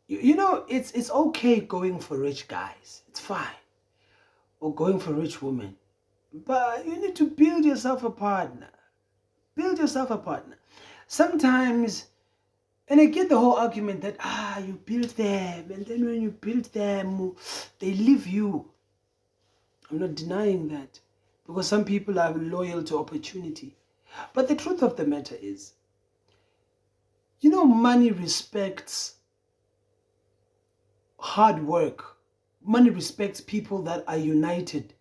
it's okay going for rich guys. It's fine. Or going for rich women. But you need to build yourself a partner. Build yourself a partner. Sometimes, and I get the whole argument that you build them, and then when you build them, they leave you. I'm not denying that, because some people are loyal to opportunity. But the truth of the matter is, money respects hard work. Money respects people that are united.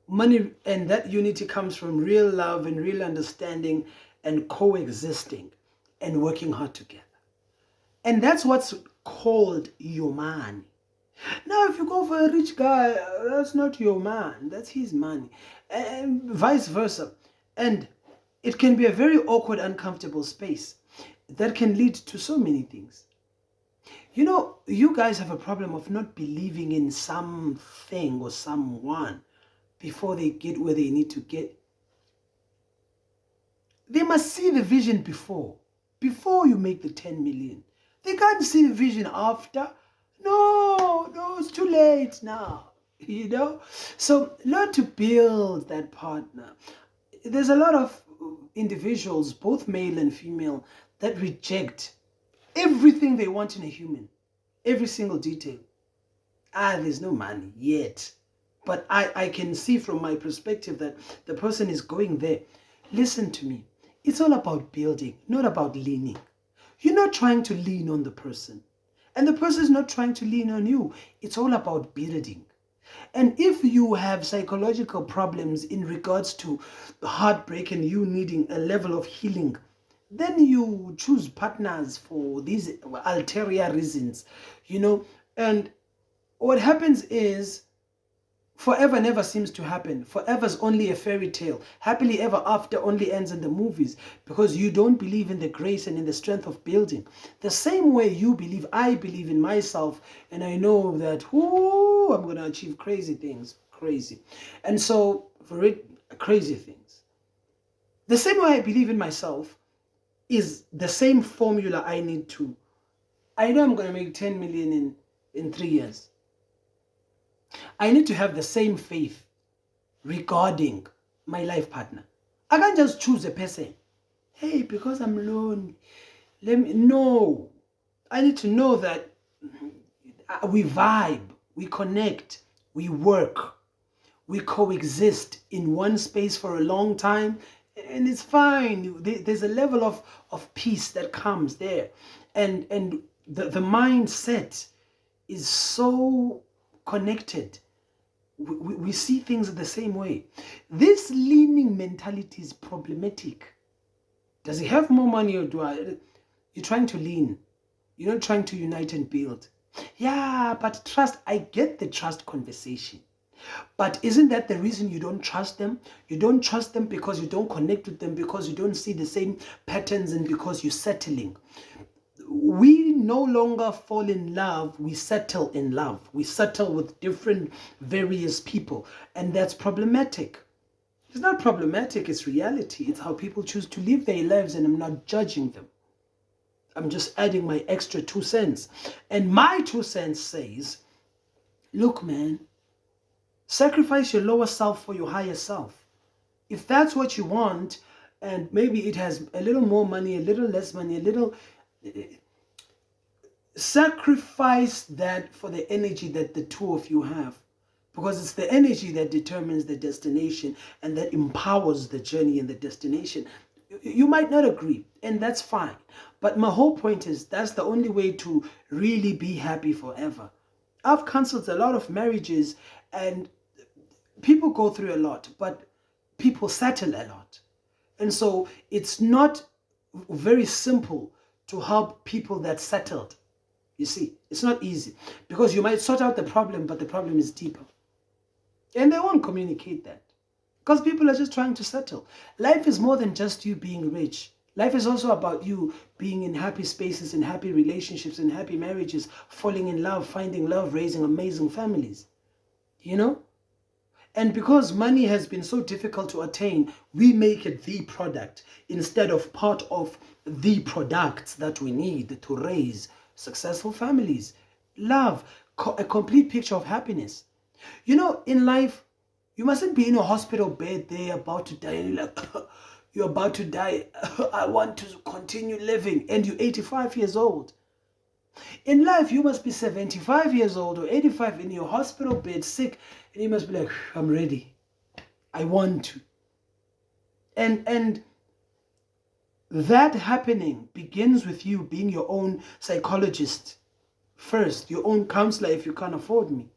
Money, and that unity comes from real love and real understanding and coexisting and working hard together. And that's what's called your money. Now, if you go for a rich guy, that's not your man, that's his money, and vice versa. And it can be a very awkward, uncomfortable space that can lead to so many things. You guys have a problem of not believing in something or someone before they get where they need to get. They must see the vision before you make the 10 million. They can't see the vision after. No, it's too late now. So learn to build that partner. There's a lot of individuals, both male and female, that reject everything they want in a human, every single detail. There's no money yet. But I can see from my perspective that the person is going there. Listen to me. It's all about building, not about leaning. You're not trying to lean on the person. And the person is not trying to lean on you. It's all about building. And if you have psychological problems in regards to heartbreak and you needing a level of healing, then you choose partners for these ulterior reasons, And what happens is, forever never seems to happen. Forever's only a fairy tale. Happily ever after only ends in the movies, because you don't believe in the grace and in the strength of building. The same way I believe in myself, and I know that I'm going to achieve crazy things. Crazy. And so, for it, crazy things. The same way I believe in myself is the same formula I need to. I know I'm going to make 10 million in 3 years. I need to have the same faith regarding my life partner. I can't just choose a person. Hey, because I'm lonely. No. I need to know that we vibe, we connect, we work, we coexist in one space for a long time, and it's fine. There's a level of peace that comes there. And the mindset is so connected. We see things the same way. This leaning mentality is problematic. Does he have more money, or do I? You're trying to lean. You're not trying to unite and build. Yeah, but trust, I get the trust conversation. But isn't that the reason you don't trust them? You don't trust them because you don't connect with them, because you don't see the same patterns, and because you're settling. We no longer fall in love, we settle in love. We settle with different various people, and that's problematic. It's not problematic, it's reality. It's how people choose to live their lives, and I'm not judging them. I'm just adding my extra 2 cents. And my 2 cents says, look, man, sacrifice your lower self for your higher self. If that's what you want, and maybe it has a little more money, a little less money, a little... sacrifice that for the energy that the two of you have, because it's the energy that determines the destination and that empowers the journey and the destination. You might not agree, and that's fine, but my whole point is that's the only way to really be happy forever. I've counseled a lot of marriages, and people go through a lot, but people settle a lot. And so it's not very simple to help people that settled. You see, it's not easy, because you might sort out the problem, but the problem is deeper. And they won't communicate that, because people are just trying to settle. Life is more than just you being rich. Life is also about you being in happy spaces, in happy relationships, in happy marriages, falling in love, finding love, raising amazing families. And because money has been so difficult to attain, we make it the product instead of part of the products that we need to raise successful families, love, a complete picture of happiness. You know, in life, you mustn't be in a hospital bed there about to die. And you're like, you're about to die. I want to continue living. And you're 85 years old. In life, you must be 75 years old or 85 in your hospital bed, sick. And you must be like, I'm ready. I want to. And that happening begins with you being your own psychologist first, your own counselor if you can't afford me.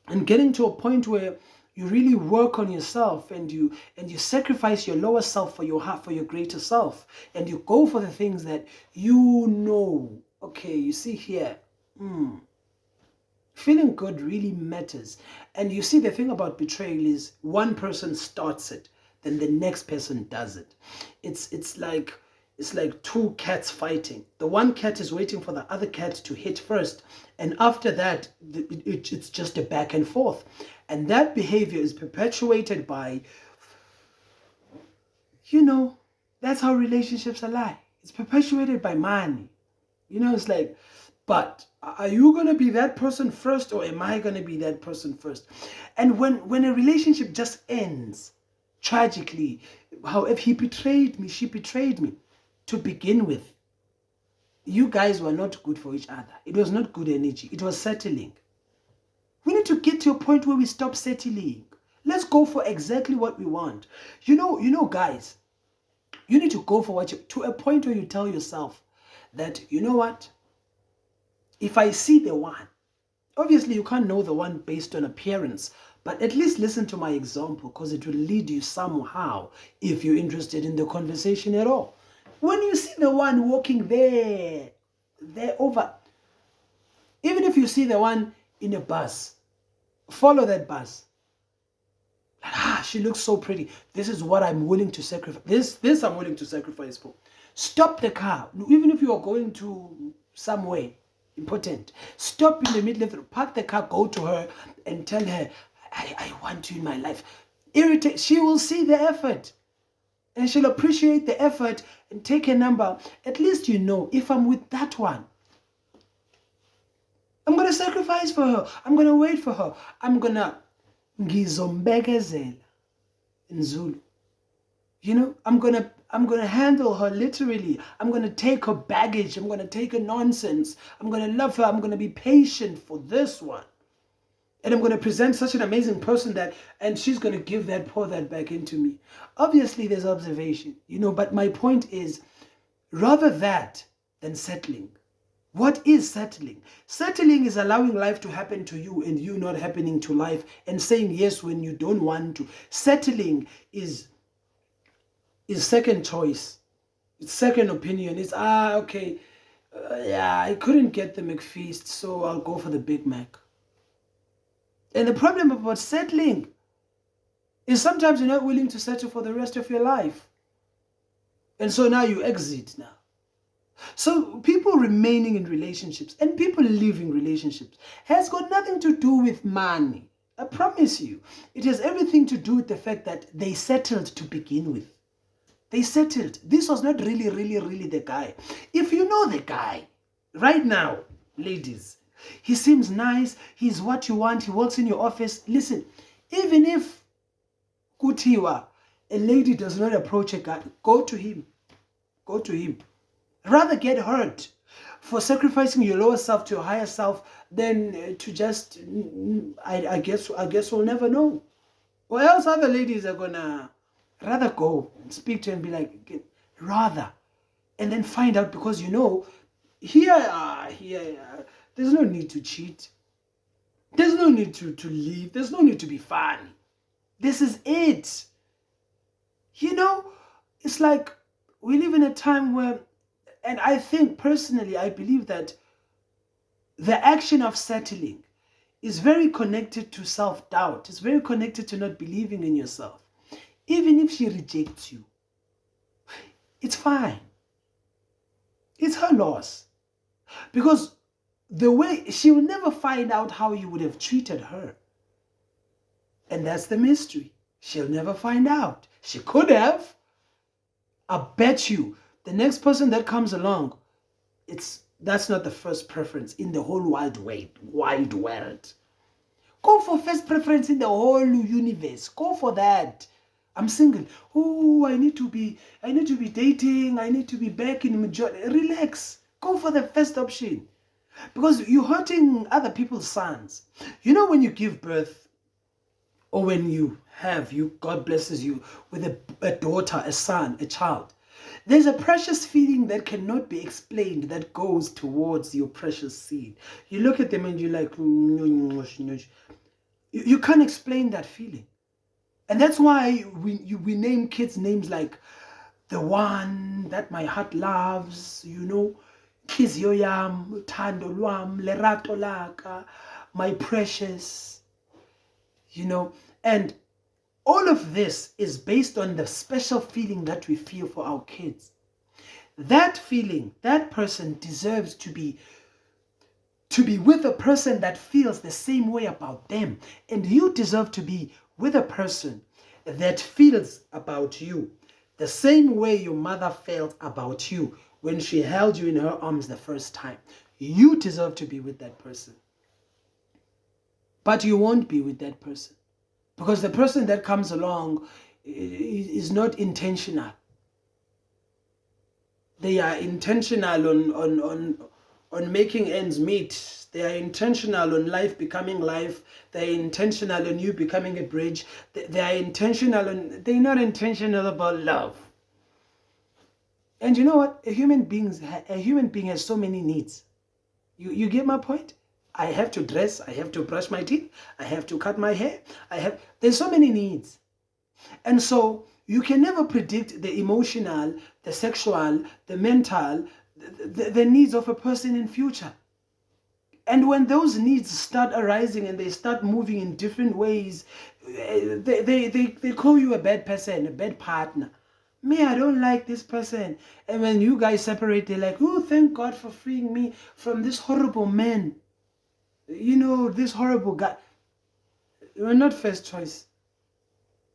And getting to a point where you really work on yourself and you sacrifice your lower self for your heart, for your greater self, and you go for the things that you know. Okay, you see here, feeling good really matters. And you see, the thing about betrayal is one person starts it, then the next person does it. It's like two cats fighting. The one cat is waiting for the other cat to hit first, and after that it's just a back and forth. And that behavior is perpetuated by, you know, that's how relationships are like. It's perpetuated by money. You know, it's like, but are you going to be that person first, or am I going to be that person first? And when a relationship just ends tragically, however, he betrayed me, she betrayed me, to begin with, you guys were not good for each other. It was not good energy. It was settling. We need to get to a point where we stop settling. Let's go for exactly what we want. You know, guys, you need to go for what to a point where you tell yourself that, you know what? If I see the one, obviously you can't know the one based on appearance, but at least listen to my example, because it will lead you somehow if you're interested in the conversation at all. When you see the one walking there over, even if you see the one in a bus, follow that bus. She looks so pretty. This is what I'm willing to sacrifice. This I'm willing to sacrifice for. Stop the car. Even if you are going to somewhere important, stop in the middle of the road, park the car, go to her and tell her, I want you in my life. Irritate. She will see the effort and she'll appreciate the effort and take a number. At least you know, if I'm with that one, I'm going to sacrifice for her. I'm going to wait for her. I'm going to ngizombekezela in Zulu. You know, I'm going to handle her literally. I'm going to take her baggage. I'm going to take her nonsense. I'm going to love her. I'm going to be patient for this one. And I'm going to present such an amazing person and she's going to pour that back into me. Obviously, there's observation, you know, but my point is, rather that than settling. What is settling? Settling is allowing life to happen to you and you not happening to life and saying yes when you don't want to. Settling is second choice. It's second opinion. It's, okay, yeah, I couldn't get the McFeast, so I'll go for the Big Mac. And the problem about settling is sometimes you're not willing to settle for the rest of your life. And so now you exit now. So people remaining in relationships and people leaving relationships has got nothing to do with money. I promise you. It has everything to do with the fact that they settled to begin with. They settled. This was not really the guy. If you know the guy, right now, ladies, he seems nice, he's what you want, he works in your office. Listen, even if kutiwa, a lady does not approach a guy, go to him. Go to him. Rather get hurt for sacrificing your lower self to your higher self than to just, I guess we'll never know. Or else other ladies are gonna rather go and speak to him and be like, rather, and then find out, because you know, here, there's no need to cheat. There's no need to leave. There's no need to be funny. This is it. You know, it's like we live in a time where, and I think personally, I believe that the action of settling is very connected to self-doubt. It's very connected to not believing in yourself. Even if she rejects you, it's fine. It's her loss. Because the way, she will never find out how you would have treated her. And that's the mystery. She'll never find out. She could have. I bet you the next person that comes along, it's That's not the first preference in the whole wide world. Go for first preference in the whole universe. Go for that. I'm single. Oh, I need to be dating. I need to be back in majority. Relax. Go for the first option. Because you're hurting other people's sons. You know, when you give birth, or when God blesses you with a daughter, a son, a child, there's a precious feeling that cannot be explained that goes towards your precious seed. You look at them and you're like, you can't explain that feeling. And that's why we name kids names like the one that my heart loves, Nhliziyo yam, uthando lwam, lerato laka, my precious, and all of this is based on the special feeling that we feel for our kids. That feeling, that person deserves to be with a person that feels the same way about them. And you deserve to be with a person that feels about you the same way your mother felt about you when she held you in her arms the first time. You deserve to be with that person. But you won't be with that person. Because the person that comes along is not intentional. They are intentional on making ends meet. They are intentional on life becoming life. They are intentional on you becoming a bridge. They are intentional they're not intentional about love. And you know what? A human being has so many needs. You get my point? I have to dress, I have to brush my teeth, I have to cut my hair, there's so many needs. And so you can never predict the emotional, the sexual, the mental, the needs of a person in future. And when those needs start arising and they start moving in different ways, they call you a bad person, a bad partner. Me, I don't like this person. And when you guys separate, they're like, oh, thank God for freeing me from this horrible man. This horrible guy. You're not first choice.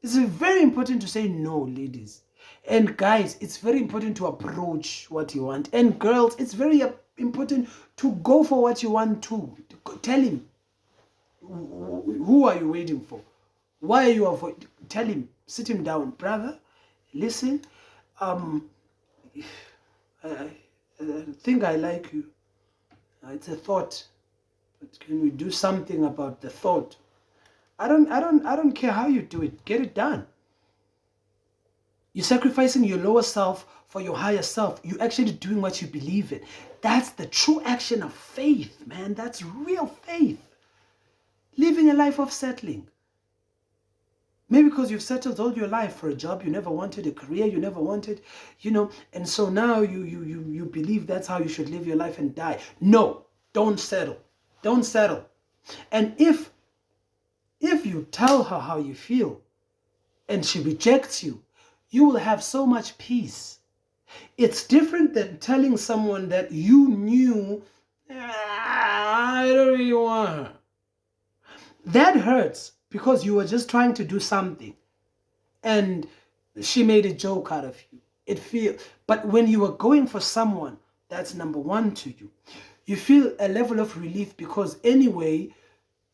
It's very important to say no, ladies. And guys, it's very important to approach what you want. And girls, it's very important to go for what you want too. Tell him. Who are you waiting for? Why are you avoiding? Tell him. Sit him down. Brother, listen. I think I like you. It's a thought. But can we do something about the thought? I don't care how you do it. Get it done. You're sacrificing your lower self for your higher self. You're actually doing what you believe in. That's the true action of faith, man. That's real faith. Living a life of settling. Maybe because you've settled all your life for a job you never wanted, a career you never wanted, and so now you believe that's how you should live your life and die. No, don't settle. Don't settle. And if you tell her how you feel and she rejects you, you will have so much peace. It's different than telling someone that you knew, I don't really want her. That hurts because you were just trying to do something and she made a joke out of you. But when you were going for someone that's number one to you, you feel a level of relief because anyway,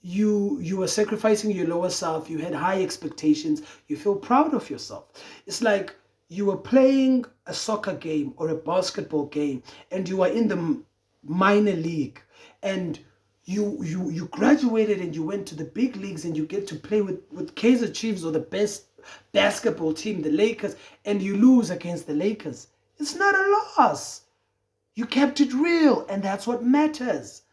you were sacrificing your lower self. You had high expectations. You feel proud of yourself. It's like you were playing a soccer game or a basketball game and you were in the minor league and you graduated and you went to the big leagues and you get to play with Kaizer Chiefs or the best basketball team, the Lakers, and you lose against the Lakers. It's not a loss. You kept it real, and that's what matters.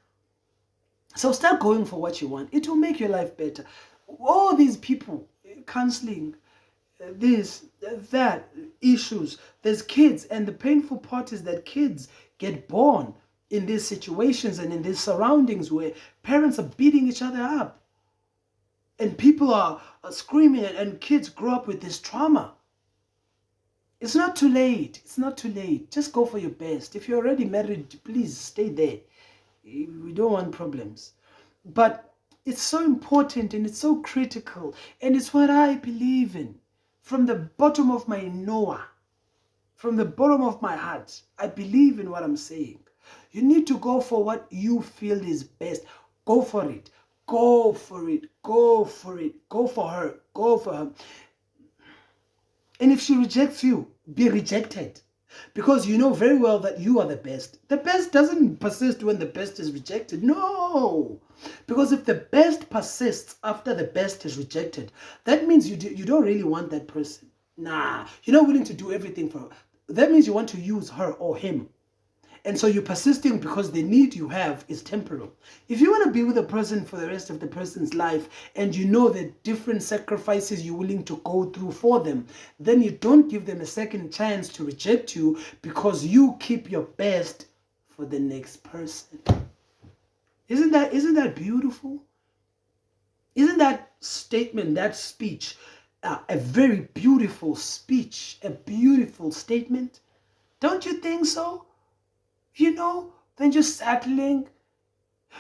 So start going for what you want. It will make your life better. All these people, counseling, this, that, issues. There's kids, and the painful part is that kids get born in these situations and in these surroundings where parents are beating each other up. And people are screaming, and kids grow up with this trauma. It's not too late. It's not too late. Just go for your best. If you're already married, please stay there. We don't want problems. But it's so important and it's so critical. And it's what I believe in. From the bottom of my Noah, from the bottom of my heart, I believe in what I'm saying. You need to go for what you feel is best. Go for it. Go for it. Go for it. Go for her. Go for her. And if she rejects you, be rejected. Because you know very well that you are the best. The best doesn't persist when the best is rejected. No. Because if the best persists after the best is rejected, that means you don't really want that person. Nah. You're not willing to do everything for her. That means you want to use her or him. And so you're persisting because the need you have is temporal. If you want to be with a person for the rest of the person's life and you know the different sacrifices you're willing to go through for them, then you don't give them a second chance to reject you because you keep your best for the next person. Isn't that beautiful? Isn't that statement, that speech, a very beautiful speech, a beautiful statement? Don't you think so? You know, than just settling.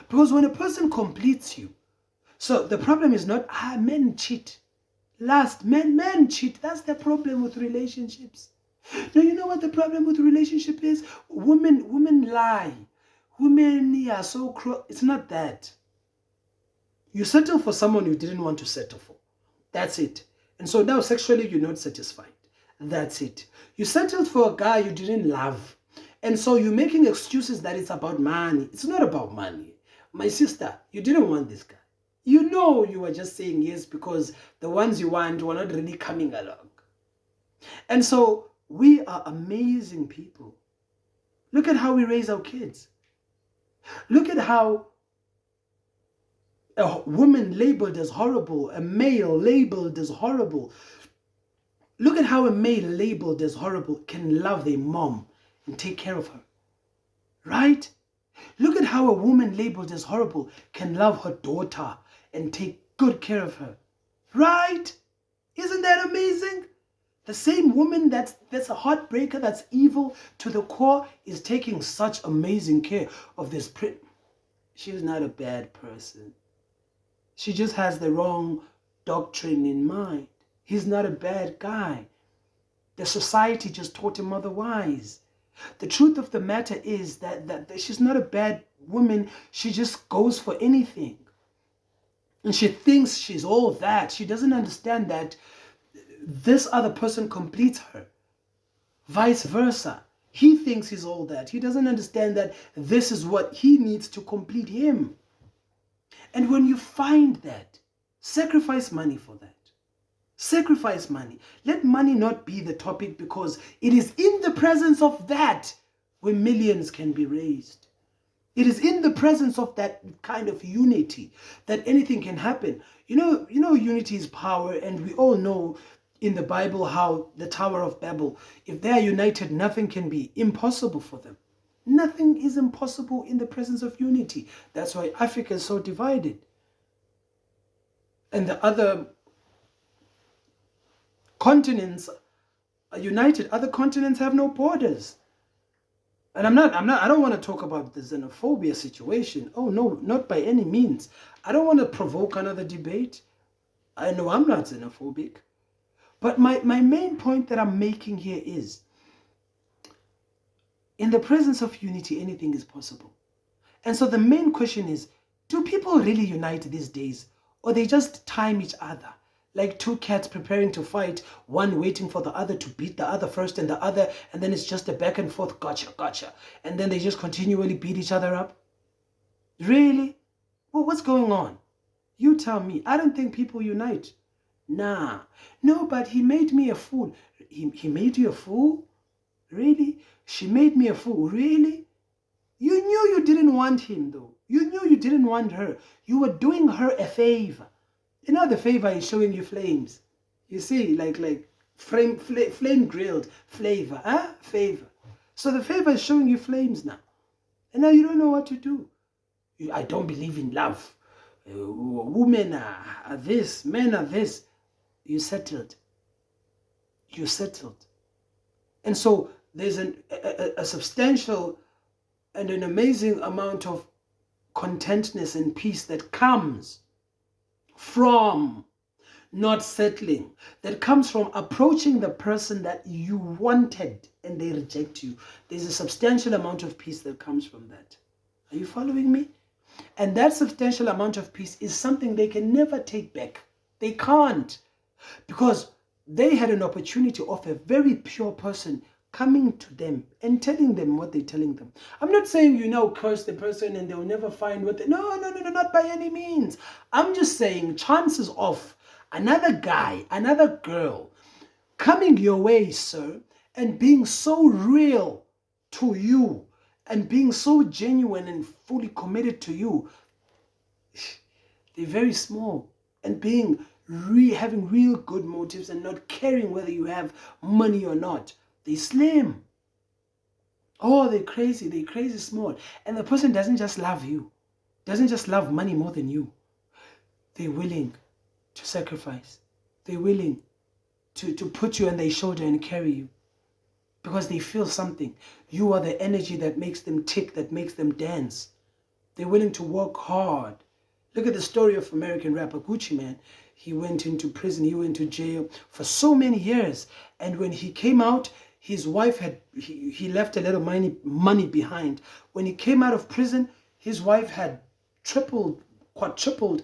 Because when a person completes you, so the problem is not, men cheat. Men cheat. That's the problem with relationships. No, you know what the problem with relationship is? Women lie. Women are so cruel. It's not that. You settle for someone you didn't want to settle for. That's it. And so now sexually you're not satisfied. That's it. You settled for a guy you didn't love. And so you're making excuses that it's about money. It's not about money. My sister, you didn't want this guy. You know you were just saying yes because the ones you want were not really coming along. And so we are amazing people. Look at how we raise our kids. Look at how a woman labeled as horrible, a male labeled as horrible. Look at how a male labeled as horrible can love their mom and take care of her, right? Look at how a woman labeled as horrible can love her daughter and take good care of her, right? Isn't that amazing? The same woman that's a heartbreaker, that's evil to the core, is taking such amazing care of this prince. She's not a bad person. She just has the wrong doctrine in mind. He's not a bad guy. The society just taught him otherwise. The truth of the matter is that she's not a bad woman. She just goes for anything. And she thinks she's all that. She doesn't understand that this other person completes her. Vice versa. He thinks he's all that. He doesn't understand that this is what he needs to complete him. And when you find that, sacrifice money for that. Sacrifice money. Let money not be the topic because it is in the presence of that where millions can be raised. It is in the presence of that kind of unity that anything can happen. You know, unity is power, and we all know in the Bible how the Tower of Babel, if they are united, nothing can be impossible for them. Nothing is impossible in the presence of unity. That's why Africa is so divided. And the other continents are united. Other continents have no borders. And I don't want to talk about the xenophobia situation. Oh no, not by any means. I don't want to provoke another debate. I know I'm not xenophobic. But my main point that I'm making here is, in the presence of unity, anything is possible. And so the main question is, do people really unite these days? Or they just time each other? Like two cats preparing to fight, one waiting for the other to beat the other first and then it's just a back and forth, gotcha. And then they just continually beat each other up? Really? Well, what's going on? You tell me. I don't think people unite. Nah. No, but he made me a fool. He made you a fool? Really? She made me a fool. Really? You knew you didn't want him, though. You knew you didn't want her. You were doing her a favor. You know, the favor is showing you flames. You see, like flame grilled flavor, huh? Favor. So the favor is showing you flames now. And now you don't know what to do. I don't believe in love. Women are this, men are this. You settled. You settled. And so there's a substantial and an amazing amount of contentness and peace that comes from not settling, that comes from approaching the person that you wanted and they reject you. There's a substantial amount of peace that comes from that. Are you following me? And that substantial amount of peace is something they can never take back. They can't, because they had an opportunity of a very pure person coming to them and telling them what they're telling them. I'm not saying, curse the person and they'll never find what they... No, not by any means. I'm just saying chances of another guy, another girl coming your way, sir, and being so real to you and being so genuine and fully committed to you, they're very small. And being having real good motives and not caring whether you have money or not, they slim. Oh, they're crazy small. And the person doesn't just love you, doesn't just love money more than you. They're willing to sacrifice. They're willing to put you on their shoulder and carry you because they feel something. You are the energy that makes them tick, that makes them dance. They're willing to work hard. Look at the story of American rapper Gucci Mane. He went into prison, he went to jail for so many years. And when he came out, his wife he left a little money behind. When he came out of prison, his wife had tripled, quadrupled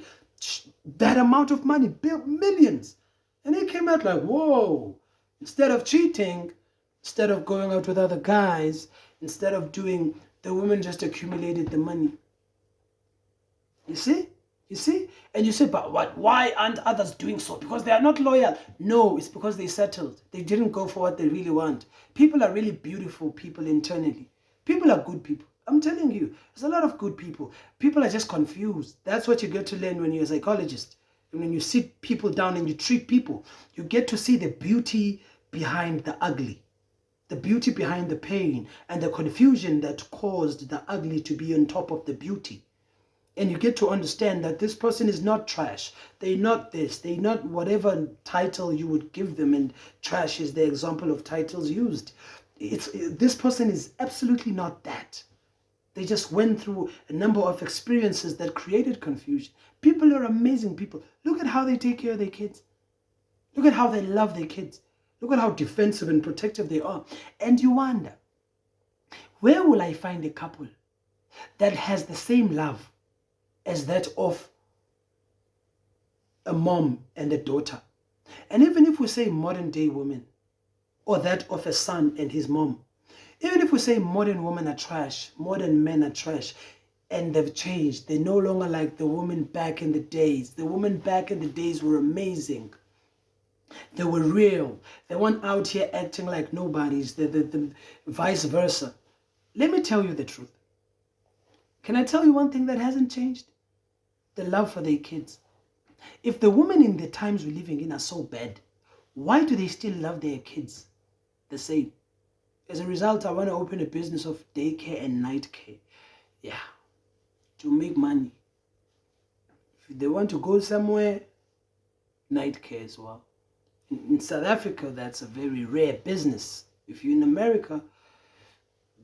that amount of money, millions. And he came out like, whoa, instead of cheating, instead of going out with other guys, instead of doing, the woman just accumulated the money. You see? You see? And you say, but what? Why aren't others doing so? Because they are not loyal. No, it's because they settled. They didn't go for what they really want. People are really beautiful people internally. People are good people. I'm telling you, there's a lot of good people. People are just confused. That's what you get to learn when you're a psychologist. And when you sit people down and you treat people, you get to see the beauty behind the ugly. The beauty behind the pain and the confusion that caused the ugly to be on top of the beauty. And you get to understand that this person is not trash. They're not this. They're not whatever title you would give them. And trash is the example of titles used. This person is absolutely not that. They just went through a number of experiences that created confusion. People are amazing people. Look at how they take care of their kids. Look at how they love their kids. Look at how defensive and protective they are. And you wonder, where will I find a couple that has the same love as that of a mom and a daughter? And even if we say modern day women, or that of a son and his mom, even if we say modern women are trash, modern men are trash, and they've changed, they're no longer like the women back in the days. The women back in the days were amazing. They were real. They weren't out here acting like nobodies, the vice versa. Let me tell you the truth. Can I tell you one thing that hasn't changed? The love for their kids. If the women in the times we're living in are so bad, why do they still love their kids the same? As a result, I want to open a business of daycare and night care. Yeah, to make money. If they want to go somewhere, night care as well. In South Africa, that's a very rare business. If you're in America,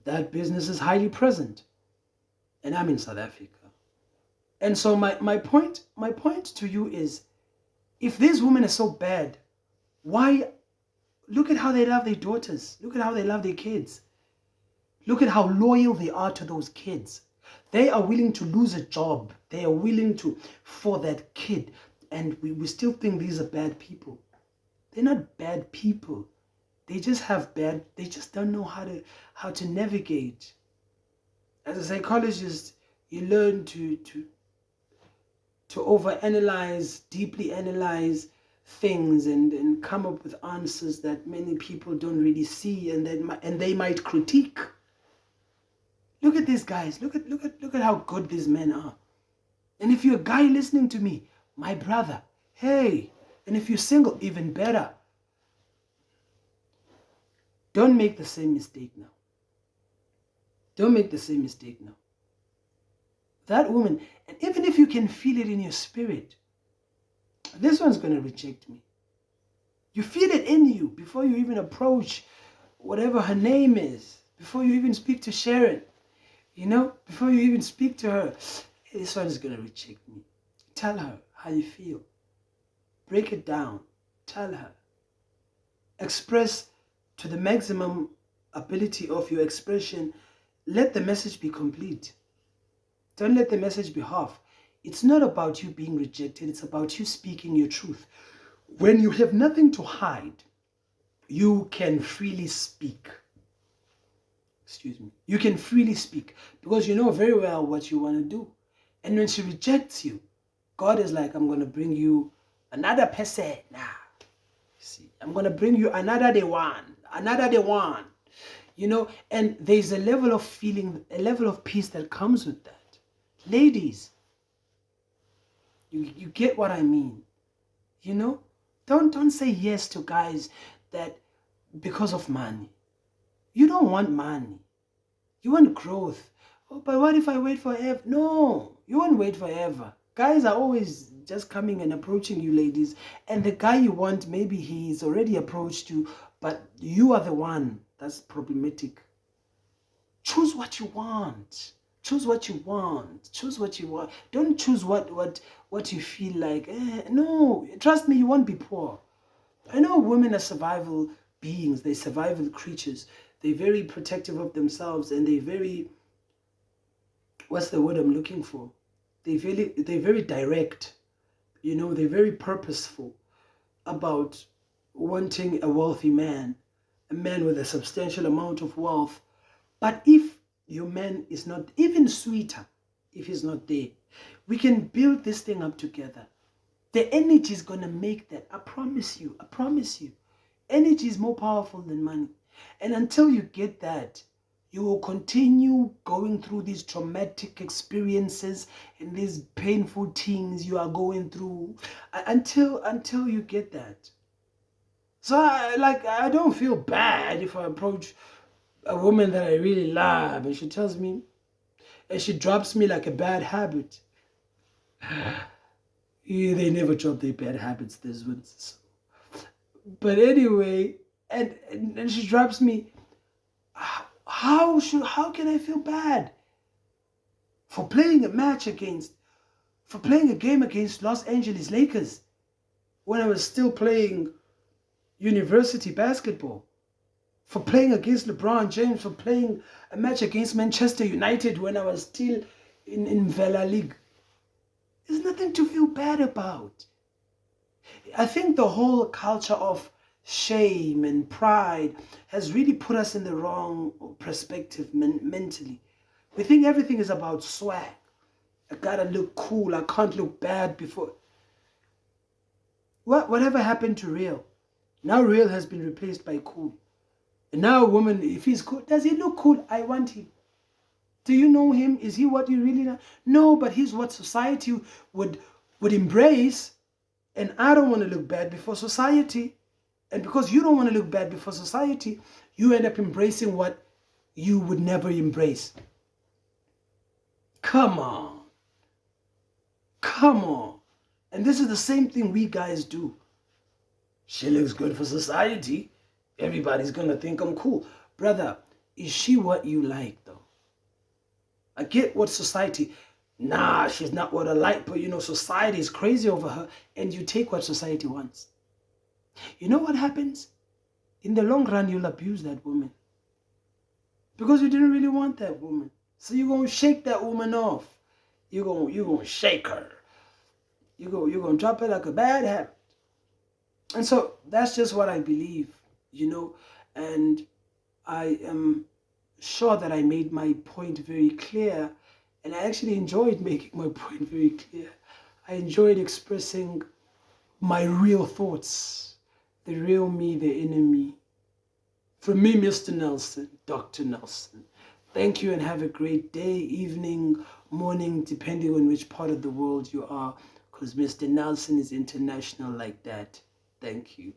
that business is highly present. And I'm in South Africa. And so my point to you is, if these women are so bad, why? Look at how they love their daughters. Look at how they love their kids. Look at how loyal they are to those kids. They are willing to lose a job. They are willing to, for that kid. And we still think these are bad people. They're not bad people. They just don't know how to navigate. As a psychologist, you learn to overanalyze, deeply analyze things and come up with answers that many people don't really see, and they might critique. Look at these guys. Look at how good these men are. And if you're a guy listening to me, my brother, hey, and if you're single, even better. Don't make the same mistake now. Don't make the same mistake now. That woman, and even if you can feel it in your spirit, this one's going to reject me. You feel it in you before you even approach whatever her name is, before you even speak to Sharon, before you even speak to her, this one is going to reject me. Tell her how you feel. break it down. Tell her. Express to the maximum ability of your expression. Let the message be complete. Don't let the message be half. It's not about you being rejected. It's about you speaking your truth. When you have nothing to hide, you can freely speak. Excuse me. You can freely speak because you know very well what you want to do. And when she rejects you, God is like, I'm going to bring you another person now. See, I'm going to bring you another day one. You know, and there's a level of feeling, a level of peace that comes with that. Ladies, you get what I mean. You know, don't say yes to guys that because of money. You don't want money. You want growth. Oh, but what if I wait forever? No, you won't wait forever. Guys are always just coming and approaching you, ladies. And the guy you want, maybe he's already approached you, but you are the one that's problematic. Choose what you want. Choose what you want. Choose what you want. Don't choose what you feel like. No, trust me, you won't be poor. I know women are survival beings. They're survival creatures. They're very protective of themselves, and they're very, what's the word I'm looking for? They're very direct. You know, they're very purposeful about wanting a wealthy man, a man with a substantial amount of wealth. But if your man is not, even sweeter, if he's not there, we can build this thing up together. The energy is going to make that. I promise you. I promise you. Energy is more powerful than money. And until you get that, you will continue going through these traumatic experiences and these painful things you are going through until you get that. So I don't feel bad if I approach a woman that I really love and she tells me, and she drops me like a bad habit. Yeah, they never drop their bad habits, these ones. But anyway, and she drops me. How can I feel bad for playing a game against Los Angeles Lakers when I was still playing university basketball? For playing against LeBron James, for playing a match against Manchester United when I was still in Vela League. There's nothing to feel bad about. I think the whole culture of shame and pride has really put us in the wrong perspective mentally. We think everything is about swag. I gotta look cool. I can't look bad before. Whatever happened to real? Now real has been replaced by cool. And now a woman, if he's cool, does he look cool? I want him. Do you know him? Is he what you really know? No, but he's what society would embrace. And I don't want to look bad before society. And because you don't want to look bad before society, you end up embracing what you would never embrace. Come on. Come on. And this is the same thing we guys do. She looks good for society. Everybody's going to think I'm cool. Brother, is she what you like though? I get what society, nah, she's not what I like, but you know, society is crazy over her, and you take what society wants. You know what happens? In the long run, you'll abuse that woman. Because you didn't really want that woman. So you're going to shake that woman off. You're going to shake her. You're going to drop her like a bad habit. And so that's just what I believe, you know, and I am sure that I made my point very clear, and I actually enjoyed making my point very clear. I enjoyed expressing my real thoughts, the real me, the inner me. From me, Mr. Nelson, Dr. Nelson. Thank you and have a great day, evening, morning, depending on which part of the world you are, because Mr. Nelson is international like that. Thank you.